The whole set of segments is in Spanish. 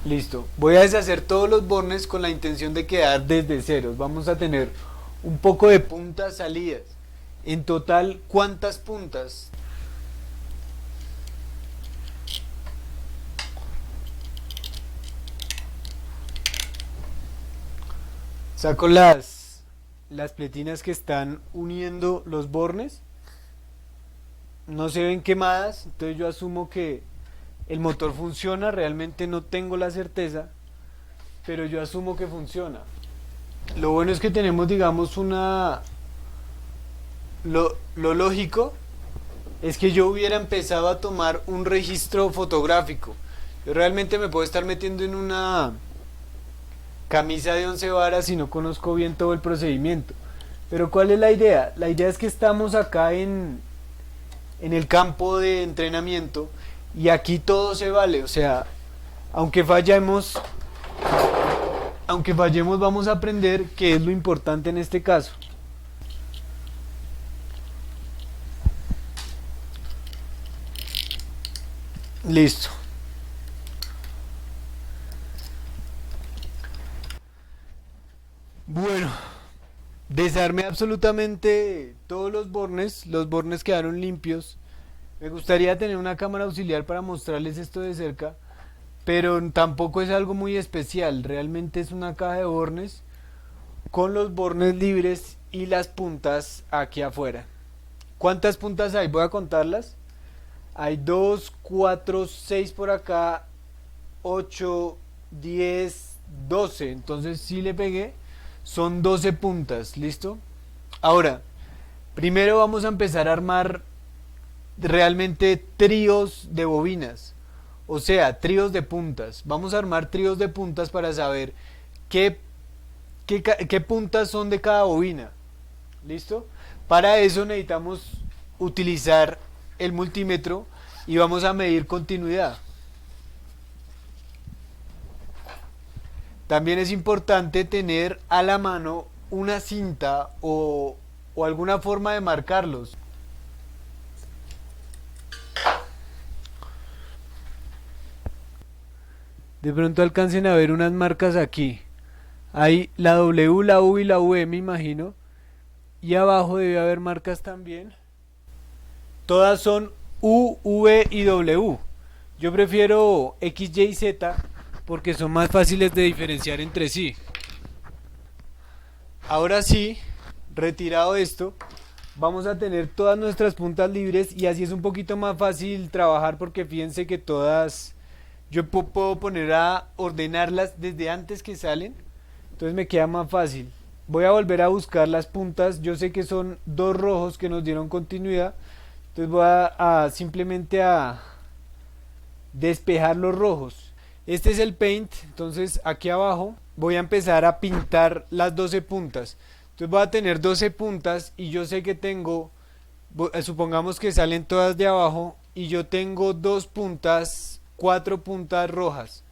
Listo. Voy a deshacer todos los bornes con la intención de quedar desde ceros. Vamos a tener un poco de puntas salidas. En total, ¿cuántas puntas? Saco las pletinas que están uniendo los bornes. No se ven quemadas, entonces yo asumo que el motor funciona. Realmente no tengo la certeza, pero yo asumo que funciona. Lo bueno es que tenemos, digamos, lo lógico es que yo hubiera empezado a tomar un registro fotográfico. Yo realmente me puedo estar metiendo en una camisa de 11 varas si no conozco bien todo el procedimiento. Pero ¿cuál es la idea? La idea es que estamos acá en el campo de entrenamiento y aquí todo se vale. O sea, aunque fallemos, aunque fallemos vamos a aprender qué es lo importante en este caso. Listo. Bueno, desarmé absolutamente todos los bornes quedaron limpios. Me gustaría tener una cámara auxiliar para mostrarles esto de cerca, pero tampoco es algo muy especial. Realmente es una caja de bornes con los bornes libres y las puntas aquí afuera. ¿Cuántas puntas hay? Voy a contarlas. Hay 2, 4, 6 por acá, 8, 10, 12. Entonces sí le pegué. Son 12 puntas, ¿listo? Ahora, primero vamos a empezar a armar realmente tríos de bobinas. O sea, tríos de puntas. Vamos a armar tríos de puntas para saber qué, qué puntas son de cada bobina. ¿Listo? Para eso necesitamos utilizar el multímetro y vamos a medir continuidad. También es importante tener a la mano una cinta o alguna forma de marcarlos. De pronto alcancen a ver unas marcas aquí. Hay la W, la U y la V, me imagino. Y abajo debe haber marcas también. Todas son U, V y W. Yo prefiero X, Y y Z porque son más fáciles de diferenciar entre sí. Ahora sí, retirado esto, vamos a tener todas nuestras puntas libres y así es un poquito más fácil trabajar porque fíjense que todas yo puedo poner a ordenarlas desde antes que salen, entonces me queda más fácil. Voy a volver a buscar las puntas, yo sé que son dos rojos que nos dieron continuidad, entonces voy a simplemente a despejar los rojos. Este es el paint, entonces aquí abajo voy a empezar a pintar las 12 puntas. Entonces voy a tener 12 puntas y yo sé que tengo, supongamos que salen todas de abajo y yo tengo dos puntas, cuatro puntas rojas.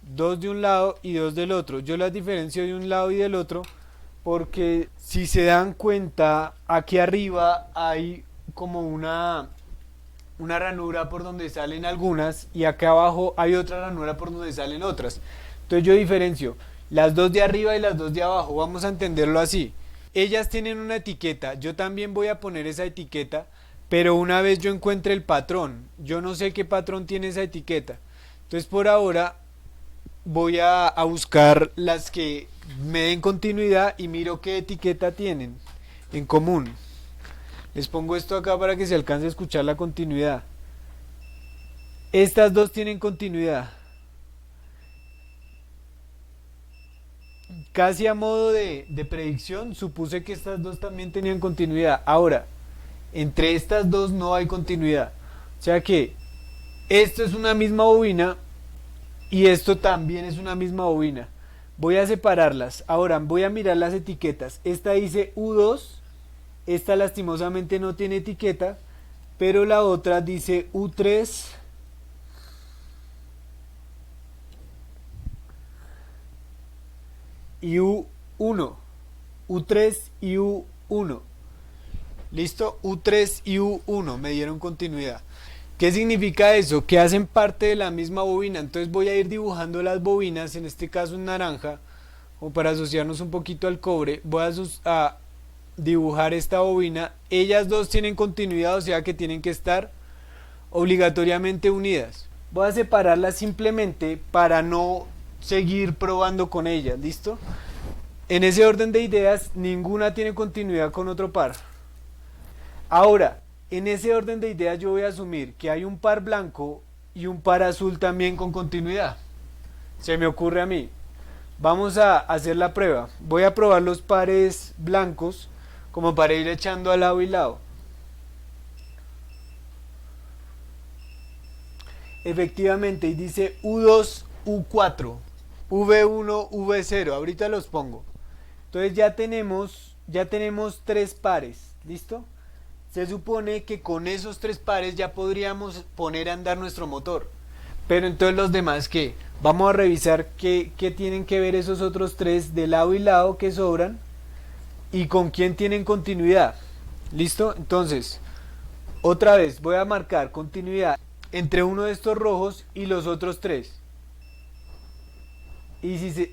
Dos de un lado y dos del otro. Yo las diferencio de un lado y del otro porque si se dan cuenta aquí arriba hay como una ranura por donde salen algunas y acá abajo hay otra ranura por donde salen otras. Entonces yo diferencio las dos de arriba y las dos de abajo, vamos a entenderlo así. Ellas tienen una etiqueta, yo también voy a poner esa etiqueta, pero una vez yo encuentre el patrón, yo no sé qué patrón tiene esa etiqueta. Entonces por ahora voy a buscar las que me den continuidad y miro qué etiqueta tienen en común. Les pongo esto acá para que se alcance a escuchar la continuidad. Estas dos tienen continuidad. Casi a modo de predicción, supuse que estas dos también tenían continuidad. Ahora, entre estas dos no hay continuidad. O sea que esto es una misma bobina y esto también es una misma bobina. Voy a separarlas. Ahora voy a mirar las etiquetas. Esta dice U2. Esta lastimosamente no tiene etiqueta, pero la otra dice U3 y U1. U3 y U1. ¿Listo? U3 y U1 me dieron continuidad. ¿Qué significa eso? Que hacen parte de la misma bobina. Entonces voy a ir dibujando las bobinas, en este caso en naranja, como para asociarnos un poquito al cobre. Voy a dibujar esta bobina. Ellas dos tienen continuidad, o sea que tienen que estar obligatoriamente unidas. Voy a separarlas simplemente para no seguir probando con ellas, ¿listo? En ese orden de ideas, ninguna tiene continuidad con otro par. Ahora, en ese orden de ideas yo voy a asumir que hay un par blanco y un par azul también con continuidad. Se me ocurre a mí. Vamos a hacer la prueba. Voy a probar los pares blancos como para ir echando al lado y lado. Efectivamente, y dice U2, U4, V1, V0. Ahorita los pongo. Entonces ya tenemos tres pares. ¿Listo? Se supone que con esos tres pares ya podríamos poner a andar nuestro motor. Pero entonces los demás, ¿qué? Vamos a revisar qué tienen que ver esos otros tres de lado y lado que sobran y con quién tienen continuidad. ¿Listo? Entonces, otra vez voy a marcar continuidad entre uno de estos rojos y los otros tres. Y si se...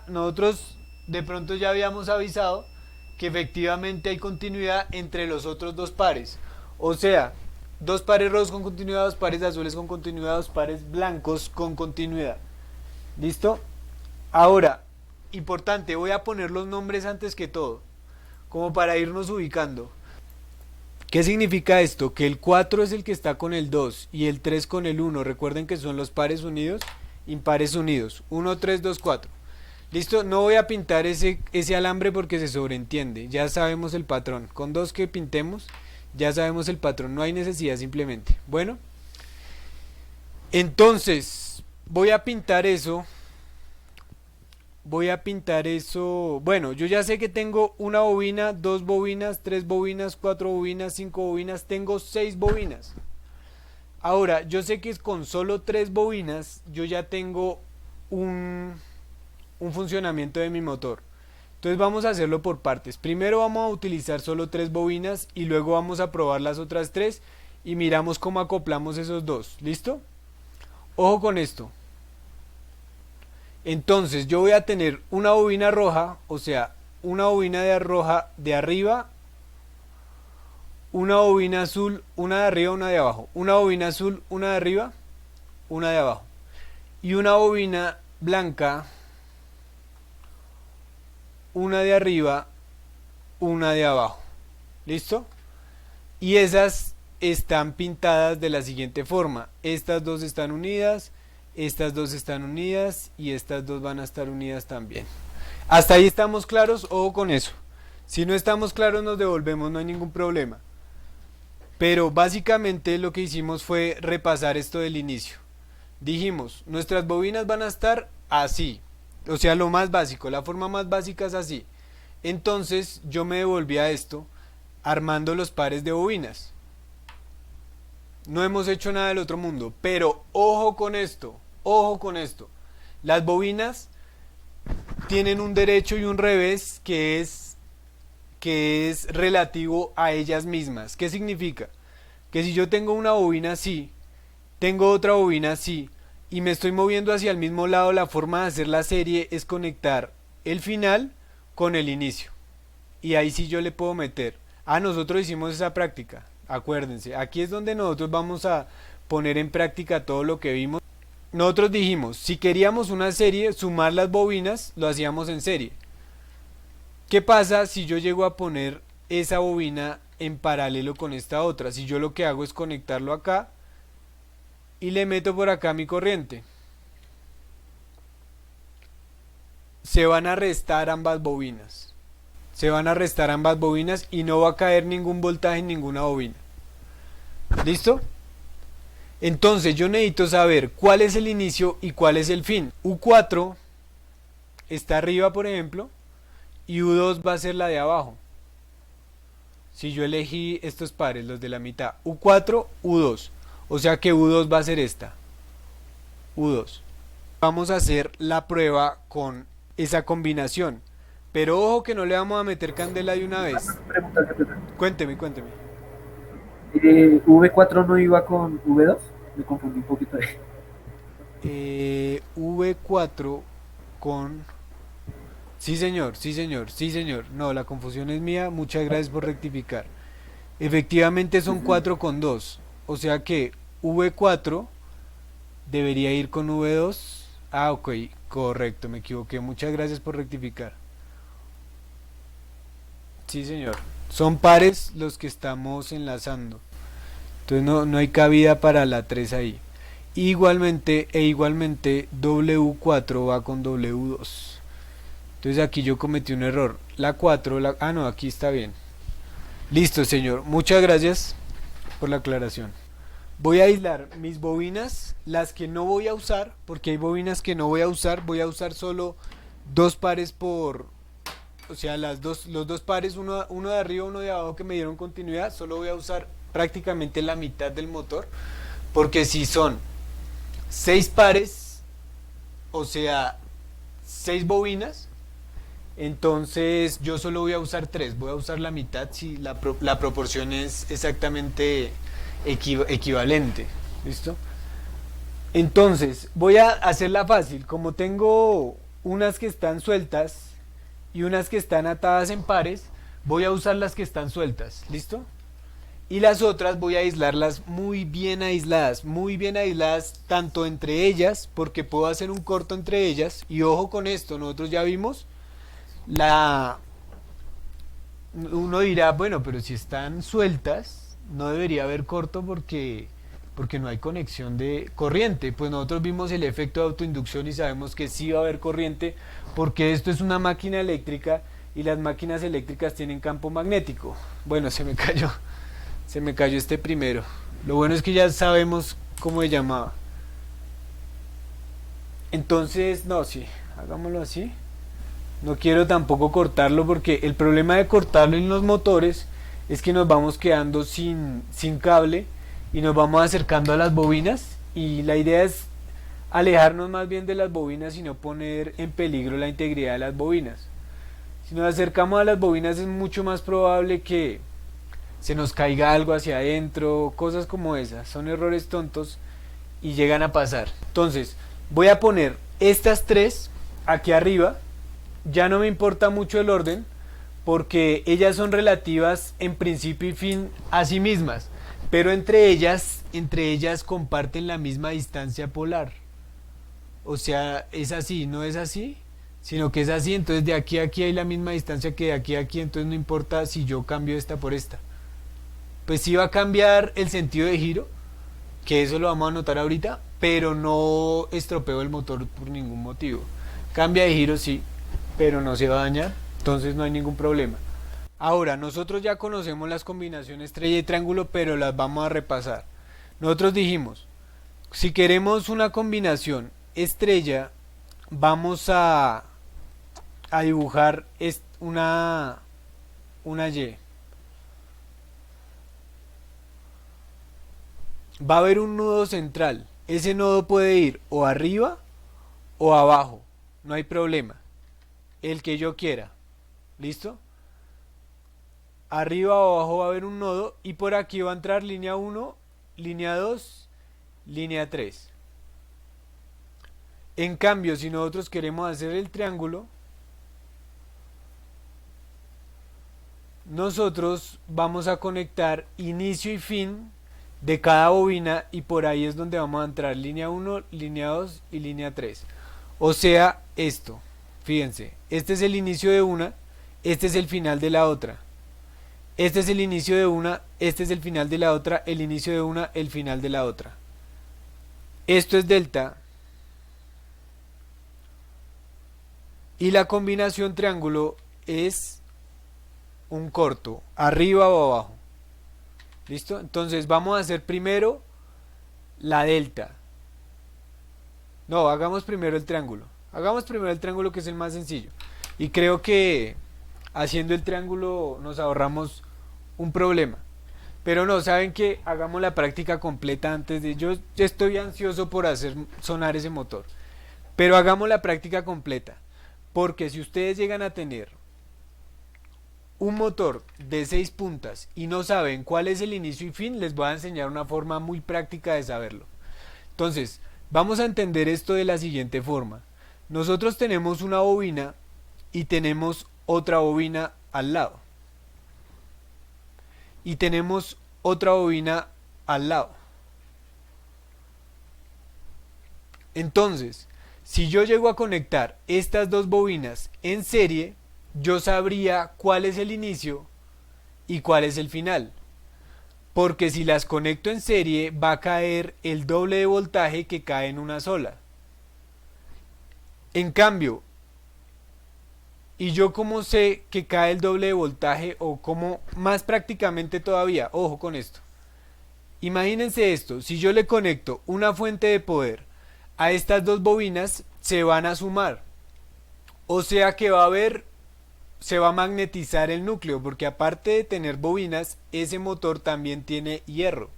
nosotros de pronto ya habíamos avisado que efectivamente hay continuidad entre los otros dos pares. O sea, dos pares rojos con continuidad, dos pares azules con continuidad, dos pares blancos con continuidad. ¿Listo? Ahora, importante, voy a poner los nombres antes que todo, como para irnos ubicando. ¿Qué significa esto? Que el 4 es el que está con el 2 y el 3 con el 1. Recuerden que son los pares unidos, impares unidos. 1, 3, 2, 4. Listo, no voy a pintar ese alambre porque se sobreentiende. Ya sabemos el patrón. Con dos que pintemos, ya sabemos el patrón. No hay necesidad simplemente. Bueno, entonces voy a pintar eso. Bueno, yo ya sé que tengo una bobina, dos bobinas, tres bobinas, cuatro bobinas, cinco bobinas. Tengo 6 bobinas. Ahora, yo sé que con solo 3 bobinas yo ya tengo un funcionamiento de mi motor. Entonces vamos a hacerlo por partes. Primero vamos a utilizar solo 3 bobinas y luego vamos a probar las otras 3 y miramos cómo acoplamos esos dos. ¿Listo? Ojo con esto. Entonces yo voy a tener una bobina roja, o sea, una bobina de roja de arriba, una bobina azul, una de arriba, una de abajo, una bobina azul, una de arriba, una de abajo, y una bobina blanca, una de arriba, una de abajo. ¿Listo? Y esas están pintadas de la siguiente forma. Estas dos están unidas, estas dos están unidas y estas dos van a estar unidas también. Hasta ahí estamos claros. Ojo con eso. Si no estamos claros nos devolvemos, no hay ningún problema. Pero básicamente lo que hicimos fue repasar esto del inicio. Dijimos, nuestras bobinas van a estar así. O sea, lo más básico, la forma más básica es así. Entonces yo me devolví a esto armando los pares de bobinas. No hemos hecho nada del otro mundo, pero ojo con esto, ojo con esto. Las bobinas tienen un derecho y un revés que es relativo a ellas mismas. ¿Qué significa? Que si yo tengo una bobina así, tengo otra bobina así, y me estoy moviendo hacia el mismo lado, la forma de hacer la serie es conectar el final con el inicio. Y ahí sí yo le puedo meter. Nosotros hicimos esa práctica. Acuérdense, aquí es donde nosotros vamos a poner en práctica todo lo que vimos. Nosotros dijimos, si queríamos una serie, sumar las bobinas, lo hacíamos en serie. ¿Qué pasa si yo llego a poner esa bobina en paralelo con esta otra? Si yo lo que hago es conectarlo acá y le meto por acá mi corriente. Se van a restar ambas bobinas. Se van a restar ambas bobinas y no va a caer ningún voltaje en ninguna bobina. ¿Listo? Entonces yo necesito saber cuál es el inicio y cuál es el fin. U4 está arriba, por ejemplo, y U2 va a ser la de abajo. Si yo elegí estos pares, los de la mitad, U4, U2. O sea que U2 va a ser esta. U2. Vamos a hacer la prueba con esa combinación. Pero ojo que no le vamos a meter candela de una vez. Cuénteme. V4 no iba con V2, me confundí un poquito ahí. V4 con... Sí, señor, sí, señor, sí, señor. No, la confusión es mía. Muchas gracias por rectificar. Efectivamente Sí, son sí. 4 con 2. O sea que V4 debería ir con V2. Ah, ok, correcto, me equivoqué. Muchas gracias por rectificar. Sí, señor. Son pares los que estamos enlazando. Entonces no hay cabida para la 3 ahí. Igualmente W4 va con W2. Entonces aquí yo cometí un error. La 4, ah no, aquí está bien. Listo, señor. Muchas gracias por la aclaración. Voy a aislar mis bobinas, las que no voy a usar, porque hay bobinas que no voy a usar solo dos pares por, o sea, los dos pares, uno de arriba, uno de abajo que me dieron continuidad, solo voy a usar prácticamente la mitad del motor, porque si son seis pares, o sea, seis bobinas, entonces yo solo voy a usar tres, voy a usar la mitad si la proporción es exactamente equivalente. ¿Listo? Entonces, voy a hacerla fácil. Como tengo unas que están sueltas y unas que están atadas en pares, voy a usar las que están sueltas. ¿Listo? Y las otras voy a aislarlas muy bien aisladas tanto entre ellas, porque puedo hacer un corto entre ellas. Y ojo con esto, nosotros ya vimos la... Uno dirá, bueno, pero si están sueltas, no debería haber corto porque no hay conexión de corriente. Pues nosotros vimos el efecto de autoinducción y sabemos que sí va a haber corriente porque esto es una máquina eléctrica y las máquinas eléctricas tienen campo magnético. Bueno, se me cayó este primero. Lo bueno es que ya sabemos cómo se llamaba. Entonces, no, sí, hagámoslo así. No quiero tampoco cortarlo porque el problema de cortarlo en los motores es que nos vamos quedando sin cable y nos vamos acercando a las bobinas y la idea es alejarnos más bien de las bobinas y no poner en peligro la integridad de las bobinas. Si nos acercamos a las bobinas es mucho más probable que se nos caiga algo hacia adentro, cosas como esas. Son errores tontos y llegan a pasar. Entonces, voy a poner estas tres aquí arriba. Ya no me importa mucho el orden porque ellas son relativas en principio y fin a sí mismas, pero entre ellas comparten la misma distancia polar. O sea, es así, no es así, sino que es así, entonces de aquí a aquí hay la misma distancia que de aquí a aquí, entonces no importa si yo cambio esta por esta. Pues sí va a cambiar el sentido de giro, que eso lo vamos a notar ahorita, pero no estropeo el motor por ningún motivo. Cambia de giro sí, pero no se va a dañar, entonces no hay ningún problema. Ahora, nosotros ya conocemos las combinaciones estrella y triángulo, pero las vamos a repasar. Nosotros dijimos, si queremos una combinación estrella, vamos a dibujar una Y. Va a haber un nudo central. Ese nodo puede ir o arriba o abajo. No hay problema. El que yo quiera. ¿Listo? Arriba o abajo va a haber un nodo y por aquí va a entrar línea uno, línea 2, línea 3. En cambio, si nosotros queremos hacer el triángulo, nosotros vamos a conectar inicio y fin de cada bobina y por ahí es donde vamos a entrar línea uno, línea 2 y línea 3. O sea, esto. Fíjense, este es el inicio de una, este es el final de la otra. Este es el inicio de una, este es el final de la otra, el inicio de una, el final de la otra. Esto es delta y la combinación triángulo es un corto, arriba o abajo. ¿Listo? Entonces vamos a hacer primero la delta. No, hagamos primero el triángulo. Hagamos primero el triángulo que es el más sencillo. Y creo que haciendo el triángulo nos ahorramos un problema. Pero no, saben que hagamos la práctica completa antes de... Yo estoy ansioso por hacer sonar ese motor. Pero hagamos la práctica completa. Porque si ustedes llegan a tener un motor de 6 puntas y no saben cuál es el inicio y fin, les voy a enseñar una forma muy práctica de saberlo. Entonces, vamos a entender esto de la siguiente forma. Nosotros tenemos una bobina y tenemos otra bobina al lado. Y tenemos otra bobina al lado. Entonces, si yo llego a conectar estas dos bobinas en serie, yo sabría cuál es el inicio y cuál es el final. Porque si las conecto en serie va a caer el doble de voltaje que cae en una sola. En cambio, ¿y yo cómo sé que cae el doble de voltaje o cómo más prácticamente todavía? Ojo con esto. Imagínense esto, si yo le conecto una fuente de poder a estas dos bobinas, se van a sumar. O sea que se va a magnetizar el núcleo, porque aparte de tener bobinas, ese motor también tiene hierro.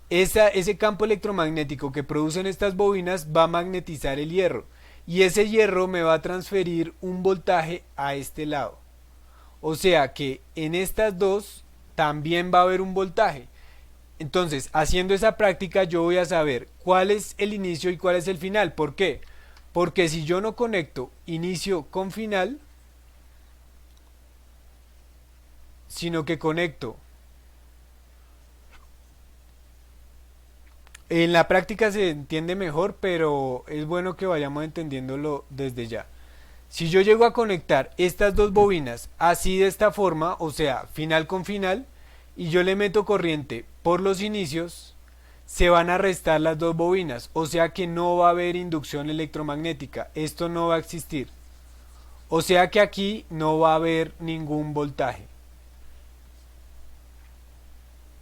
Ese campo electromagnético que producen estas bobinas va a magnetizar el hierro. Y ese hierro me va a transferir un voltaje a este lado. O sea que en estas dos también va a haber un voltaje. Entonces, haciendo esa práctica yo voy a saber cuál es el inicio y cuál es el final. ¿Por qué? Porque si yo no conecto inicio con final, sino que conecto, en la práctica se entiende mejor, pero es bueno que vayamos entendiéndolo desde ya. Si yo llego a conectar estas dos bobinas así de esta forma, o sea, final con final, y yo le meto corriente por los inicios, se van a restar las dos bobinas, o sea que no va a haber inducción electromagnética, esto no va a existir. O sea que aquí no va a haber ningún voltaje.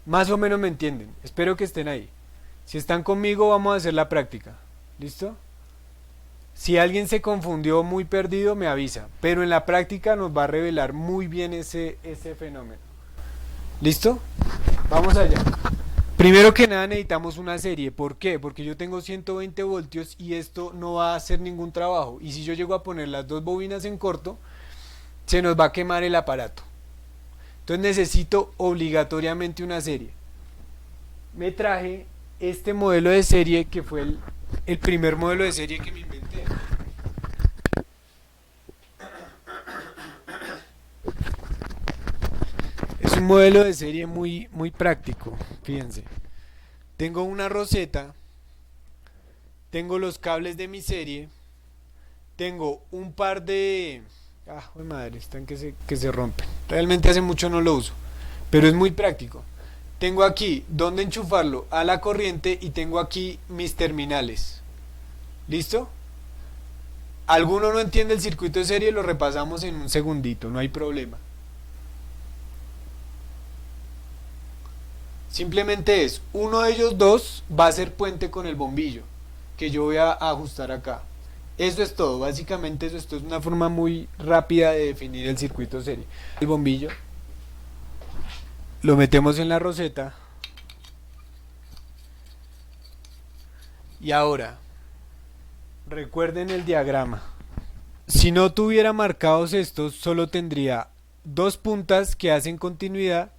Más o menos me entienden, espero que estén ahí. Si están conmigo vamos a hacer la práctica. ¿Listo? Si alguien se confundió muy perdido me avisa, pero en la práctica nos va a revelar muy bien ese fenómeno. ¿Listo? Vamos allá. Primero que nada necesitamos una serie. ¿Por qué? Porque yo tengo 120 voltios y esto no va a hacer ningún trabajo. Y si yo llego a poner las dos bobinas en corto, se nos va a quemar el aparato. Entonces necesito obligatoriamente una serie. Me traje este modelo de serie que fue el primer modelo de serie que me inventé. Es un modelo de serie muy, muy práctico, fíjense. Tengo una roseta, tengo los cables de mi serie, tengo un par de... madre, están que se rompen. Realmente hace mucho no lo uso, pero es muy práctico. Tengo aquí donde enchufarlo a la corriente y tengo aquí mis terminales. ¿Listo? ¿Alguno no entiende el circuito de serie? Lo repasamos en un segundito, no hay problema. Simplemente es, uno de ellos dos va a ser puente con el bombillo, que yo voy a ajustar acá. Eso es todo, básicamente eso es todo. Es una forma muy rápida de definir el circuito de serie. El bombillo lo metemos en la roseta. Y ahora, recuerden el diagrama. Si no tuviera marcados estos, solo tendría dos puntas que hacen continuidad,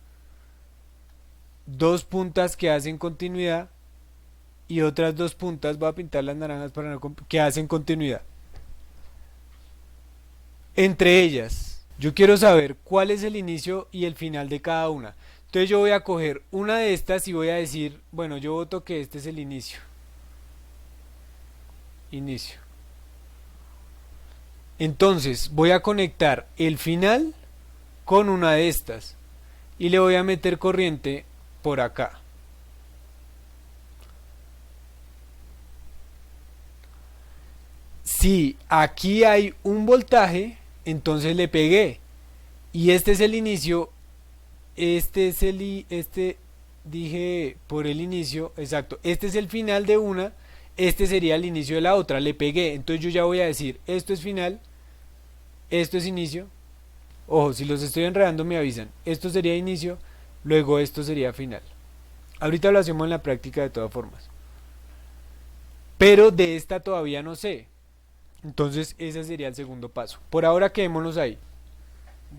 dos puntas que hacen continuidad y otras dos puntas, voy a pintar las naranjas para no, que hacen continuidad. Entre ellas, yo quiero saber cuál es el inicio y el final de cada una. Entonces yo voy a coger una de estas y voy a decir, bueno, yo voto que este es el inicio. Inicio. Entonces voy a conectar el final con una de estas y le voy a meter corriente por acá. Si aquí hay un voltaje, entonces le pegué. Y este es el inicio. Dije por el inicio, exacto. Este es el final de una. Este sería el inicio de la otra. Le pegué. Entonces yo ya voy a decir, esto es final. Esto es inicio. Ojo, si los estoy enredando me avisan. Esto sería inicio. Luego esto sería final. Ahorita lo hacemos en la práctica de todas formas. Pero de esta todavía no sé. Entonces ese sería el segundo paso. Por ahora quedémonos ahí.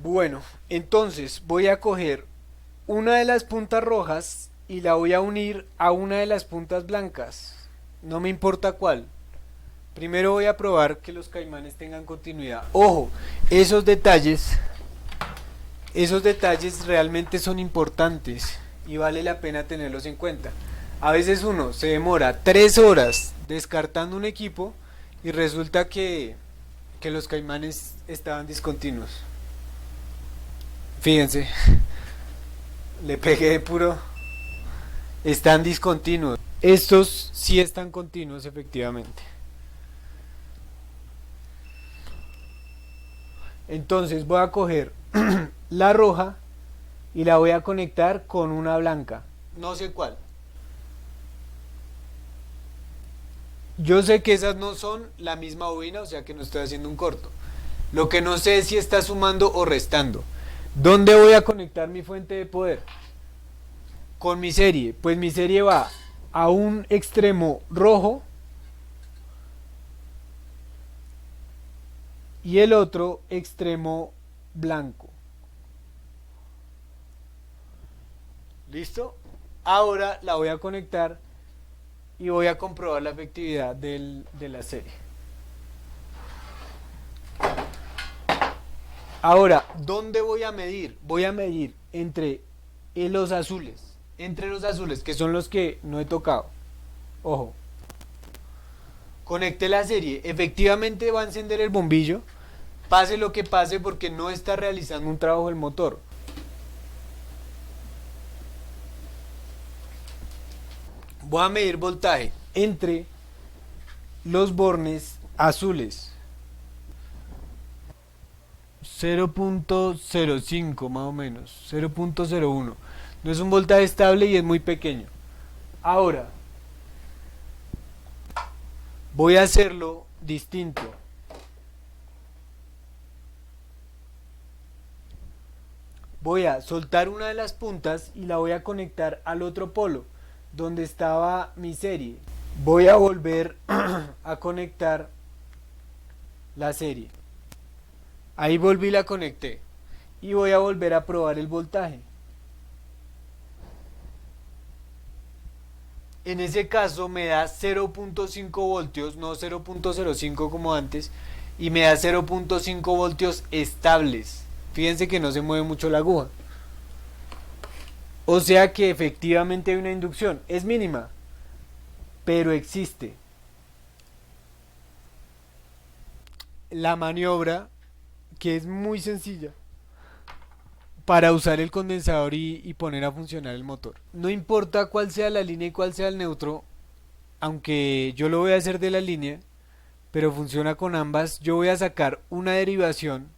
Bueno, entonces voy a coger una de las puntas rojas y la voy a unir a una de las puntas blancas. No me importa cuál. Primero voy a probar que los caimanes tengan continuidad. Ojo, esos detalles realmente son importantes y vale la pena tenerlos en cuenta. A veces uno se demora 3 horas descartando un equipo y resulta que los caimanes estaban discontinuos. Fíjense, le pegué de puro. Están discontinuos. Estos sí están continuos efectivamente. Entonces voy a coger la roja y la voy a conectar con una blanca. No sé cuál. Yo sé que esas no son la misma bobina, o sea que no estoy haciendo un corto. Lo que no sé es si está sumando o restando. ¿Dónde voy a conectar mi fuente de poder? Con mi serie. Pues mi serie va a un extremo rojo y el otro extremo blanco. ¿Listo? Ahora la voy a conectar y voy a comprobar la efectividad de la serie. Ahora, ¿dónde voy a medir? Voy a medir entre los azules, que son los que no he tocado. Ojo. Conecté la serie. Efectivamente va a encender el bombillo, pase lo que pase, porque no está realizando un trabajo el motor. Voy a medir voltaje entre los bornes azules. 0.05 más o menos, 0.01. No es un voltaje estable y es muy pequeño. Ahora voy a hacerlo distinto. Voy a soltar una de las puntas y la voy a conectar al otro polo donde estaba mi serie. Voy a volver a conectar la serie. Ahí volví y la conecté. Y voy a volver a probar el voltaje. En ese caso me da 0.5 voltios, no 0.05 como antes. Y me da 0.5 voltios estables. Fíjense que no se mueve mucho la aguja. O sea que efectivamente hay una inducción. Es mínima, pero existe. La maniobra, que es muy sencilla, para usar el condensador y poner a funcionar el motor. No importa cuál sea la línea y cuál sea el neutro, aunque yo lo voy a hacer de la línea, pero funciona con ambas. Yo voy a sacar una derivación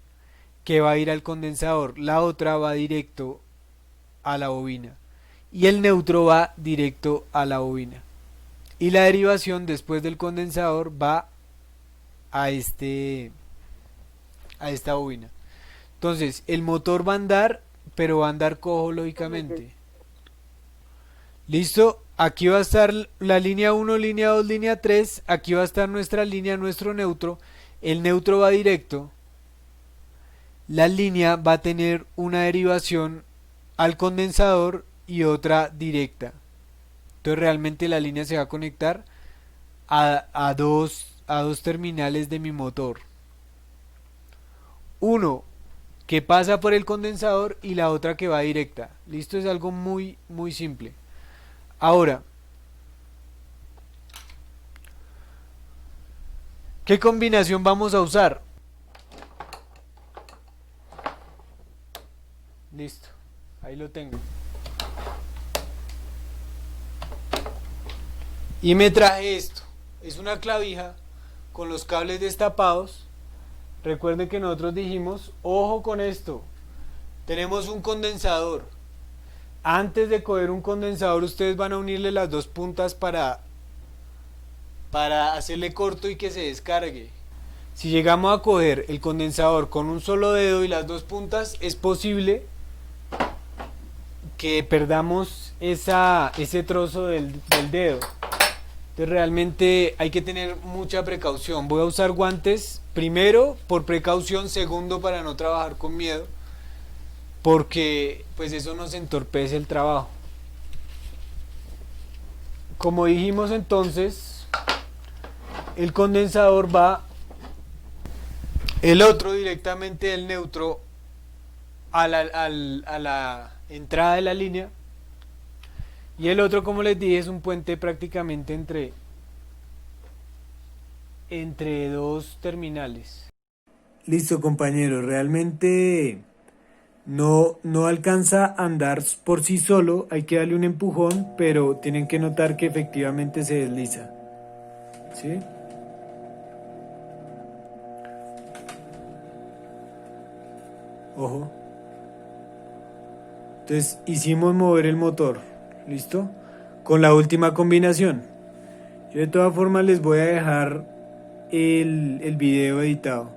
que va a ir al condensador, la otra va directo a la bobina y el neutro va directo a la bobina, y la derivación después del condensador va a esta bobina. Entonces el motor va a andar, pero va a andar cojo lógicamente. Listo, aquí va a estar la línea 1, línea 2, línea 3. Aquí va a estar nuestra línea, nuestro neutro. El neutro va directo. La línea va a tener una derivación al condensador y otra directa. Entonces realmente la línea se va a conectar a dos terminales de mi motor. Uno que pasa por el condensador y la otra que va directa. Listo, es algo muy muy simple. Ahora, ¿qué combinación vamos a usar? Listo, ahí lo tengo. Y me traje esto. Es una clavija con los cables destapados. Recuerden que nosotros dijimos, ojo con esto. Tenemos un condensador. Antes de coger un condensador, ustedes van a unirle las dos puntas para hacerle corto y que se descargue. Si llegamos a coger el condensador con un solo dedo y las dos puntas, es posible que perdamos ese trozo del dedo. Entonces realmente hay que tener mucha precaución. Voy a usar guantes, primero por precaución, segundo para no trabajar con miedo. porque pues eso nos entorpece el trabajo. Como dijimos entonces, el condensador va el otro directamente del neutro a la entrada de la línea, y el otro, como les dije, es un puente prácticamente entre dos terminales. Listo, compañeros, realmente no alcanza a andar por sí solo, hay que darle un empujón, pero tienen que notar que efectivamente se desliza. ¿Sí? Ojo. Entonces hicimos mover el motor. ¿Listo? Con la última combinación. Yo de todas formas les voy a dejar el video editado.